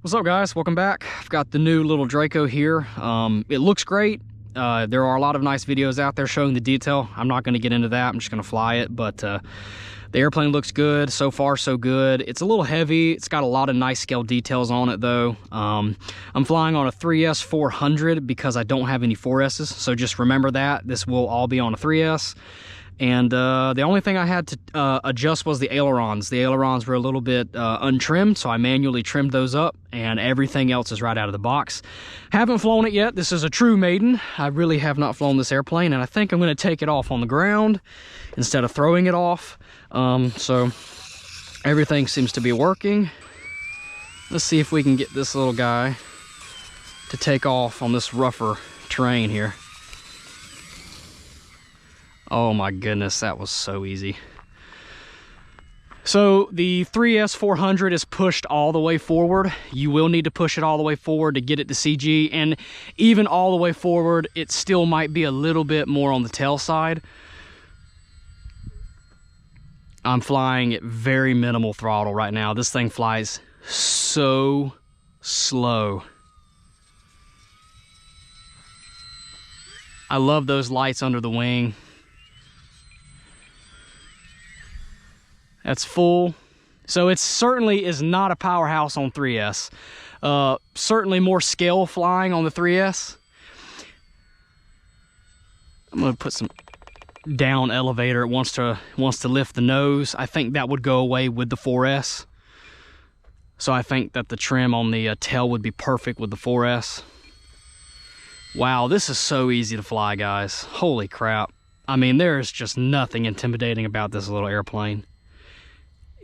What's up, guys? Welcome back. I've got the new little DRACO here. It looks great. There are a lot of nice videos out there showing the detail. I'm not going to get into that. I'm just going to fly it, but the airplane looks good. So far, so good. It's a little heavy. It's got a lot of nice scale details on it, though. I'm flying on a 3S 400 because I don't have any 4Ss, so just remember that. This will all be on a 3S. And the only thing I had to adjust was the ailerons. The ailerons were a little bit untrimmed, so I manually trimmed those up, and everything else is right out of the box. Haven't flown it yet. This is a true maiden. I really have not flown this airplane, and I think I'm going to take it off on the ground instead of throwing it off. So everything seems to be working. Let's see if we can get this little guy to take off on this rougher terrain here. Oh my goodness, that was so easy. So the 3S 400 is pushed all the way forward. You will need to push it all the way forward to get it to CG, and even all the way forward, it still might be a little bit more on the tail side. I'm flying at very minimal throttle right now. This thing flies so slow. I love those lights under the wing. That's full. So it certainly is not a powerhouse on 3S. Certainly more scale flying on the 3S. I'm gonna put some down elevator. It wants to lift the nose. I think that would go away with the 4S. So I think that the trim on the tail would be perfect with the 4S. Wow, this is so easy to fly, guys. Holy crap. I mean, there's just nothing intimidating about this little airplane.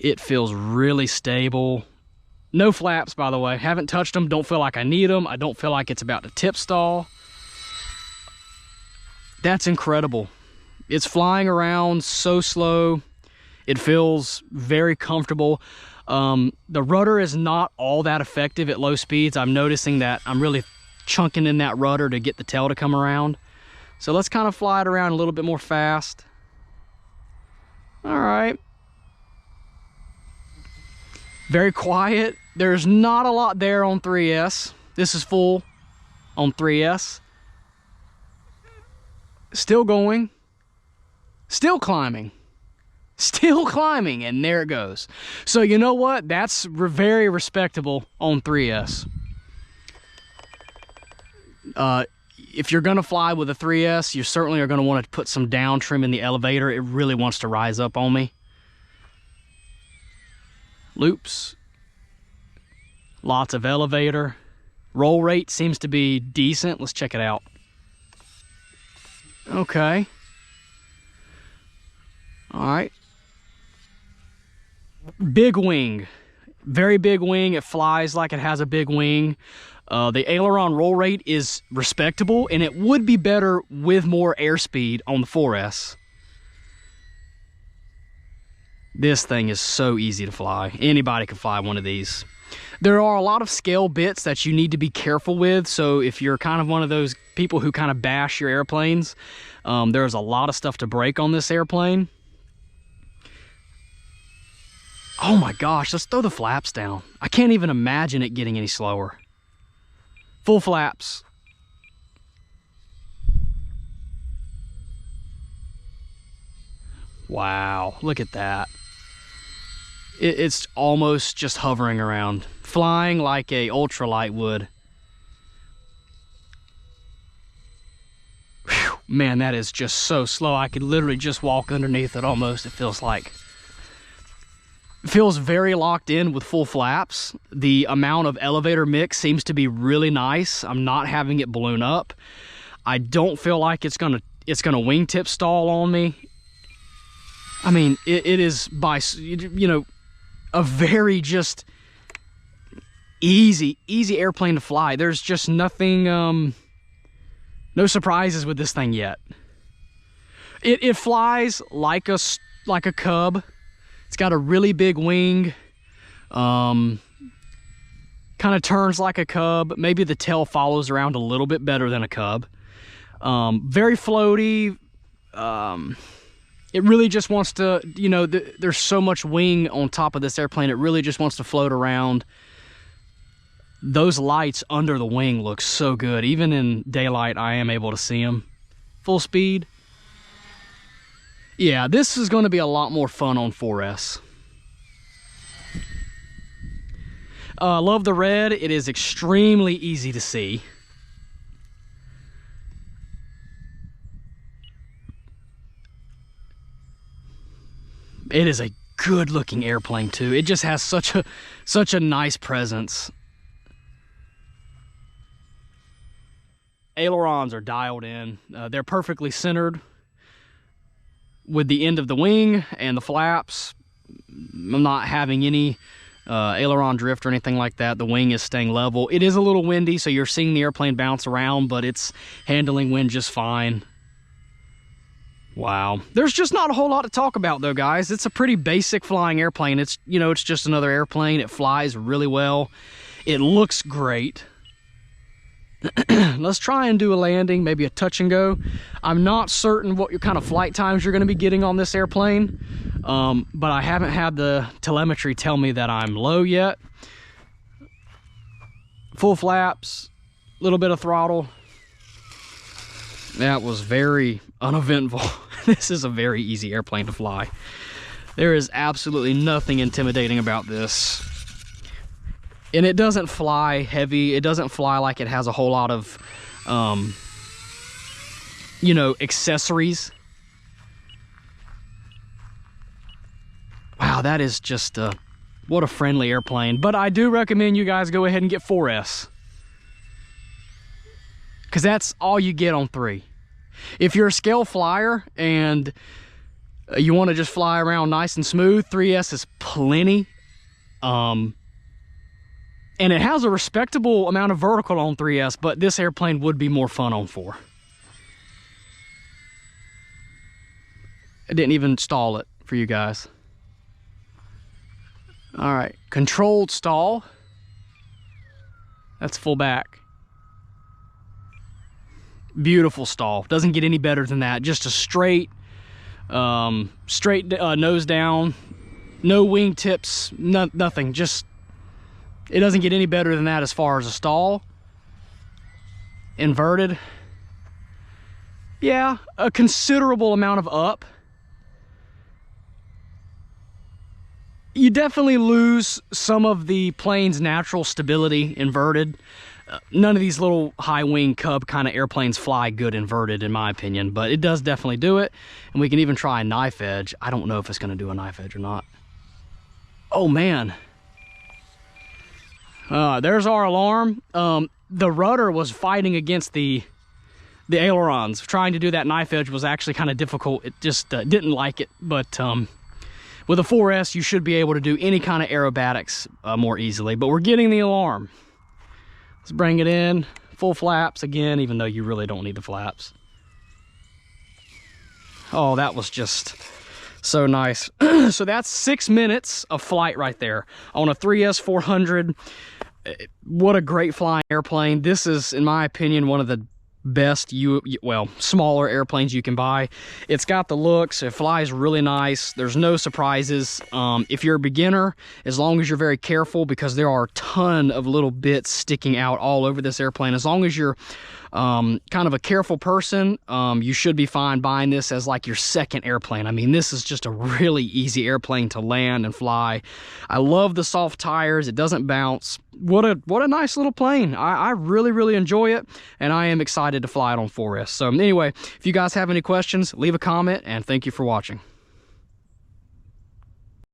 It feels really stable. No flaps, by the way. Haven't touched them. Don't feel like I need them. I don't feel like it's about to tip stall. That's incredible. It's flying around so slow. It feels very comfortable. The rudder is not all that effective at low speeds. I'm noticing that I'm really chunking in that rudder to get the tail to come around. So let's kind of fly it around a little bit more fast. All right. Very quiet. There's not a lot there on 3S. This is full on 3S. Still going. Still climbing. Still climbing, and there it goes. So you know what? That's very respectable on 3S. If you're gonna fly with a 3S, you certainly are gonna want to put some down trim in the elevator. It really wants to rise up on me. Loops, lots of elevator. Roll rate seems to be decent. Let's check it out. Okay. All right. Big wing, very big wing. It flies like it has a big wing. The aileron roll rate is respectable, and it would be better with more airspeed on the 4S. This thing is so easy to fly. Anybody can fly one of these. There are a lot of scale bits that you need to be careful with. So if you're kind of one of those people who kind of bash your airplanes, there's a lot of stuff to break on this airplane. Oh my gosh, let's throw the flaps down. I can't even imagine it getting any slower. Full flaps. Wow, look at that. It's almost just hovering around, flying like a ultralight would. Whew, man, that is just so slow. I could literally just walk underneath it almost, it feels like. It feels very locked in with full flaps. The amount of elevator mix seems to be really nice. I'm not having it balloon up. I don't feel like it's gonna wingtip stall on me. I mean, it is by, you know, a very just easy airplane to fly. There's just nothing, no surprises with this thing yet. It flies like a Cub. It's got a really big wing. Kind of turns like a Cub. Maybe the tail follows around a little bit better than a Cub. Very floaty. It really just wants to, you know, there's so much wing on top of this airplane. It really just wants to float around. those lights under the wing look so good. Even in daylight, I am able to see them. Full speed. Yeah, this is going to be a lot more fun on 4S. Love the red. It is extremely easy to see. It is a good looking airplane too. It just has such a nice presence. Ailerons are dialed in. They're perfectly centered with the end of the wing and the flaps. I'm not having any aileron drift or anything like that. The wing is staying level. It is a little windy, so you're seeing the airplane bounce around, but it's handling wind just fine. Wow. There's just not a whole lot to talk about though, guys. It's a pretty basic flying airplane. It's, you know, it's just another airplane. It flies really well. It looks great. Let's try and do a landing, maybe a touch and go. I'm not certain what kind of flight times you're going to be getting on this airplane, but I haven't had the telemetry tell me that I'm low yet. Full flaps, a little bit of throttle. That was very uneventful. This is a very easy airplane to fly. There is absolutely nothing intimidating about this. And it doesn't fly heavy. It doesn't fly like it has a whole lot of, you know, accessories. Wow, that is just, what a friendly airplane. But I do recommend you guys go ahead and get 4S. Because that's all you get on 3. If you're a scale flyer and you want to just fly around nice and smooth, 3S is plenty. And it has a respectable amount of vertical on 3S, but this airplane would be more fun on 4. I didn't even stall it for you guys. All right, controlled stall. That's full back. Beautiful stall. Doesn't get any better than that. Just a straight nose down. No wing tips, nothing. Just, it doesn't get any better than that as far as a stall. Inverted. Yeah, a considerable amount of up. You definitely lose some of the plane's natural stability inverted. None of these little high wing cub kind of airplanes fly good inverted in my opinion, but it does definitely do it. And we can even try a knife edge. I don't know if it's going to do a knife edge or not. Oh man. There's our alarm. The rudder was fighting against the ailerons. Trying to do that knife edge was actually kind of difficult. It just didn't like it, but with a 4S you should be able to do any kind of aerobatics more easily. But we're getting the alarm. Let's bring it in. Full flaps again, even though you really don't need the flaps. Oh, that was just so nice. So that's 6 minutes of flight right there on a 3S 400. What a great flying airplane. This is, in my opinion, one of the best, smaller airplanes you can buy. It's got the looks. It flies really nice. There's no surprises. If you're a beginner, as long as you're very careful, because there are a ton of little bits sticking out all over this airplane, as long as you're kind of a careful person, you should be fine buying this as like your second airplane. I mean, this is just a really easy airplane to land and fly. I love the soft tires. It doesn't bounce. What a nice little plane. I really, really enjoy it, and I am excited to fly it on 4S. So anyway, if you guys have any questions, leave a comment, and thank you for watching.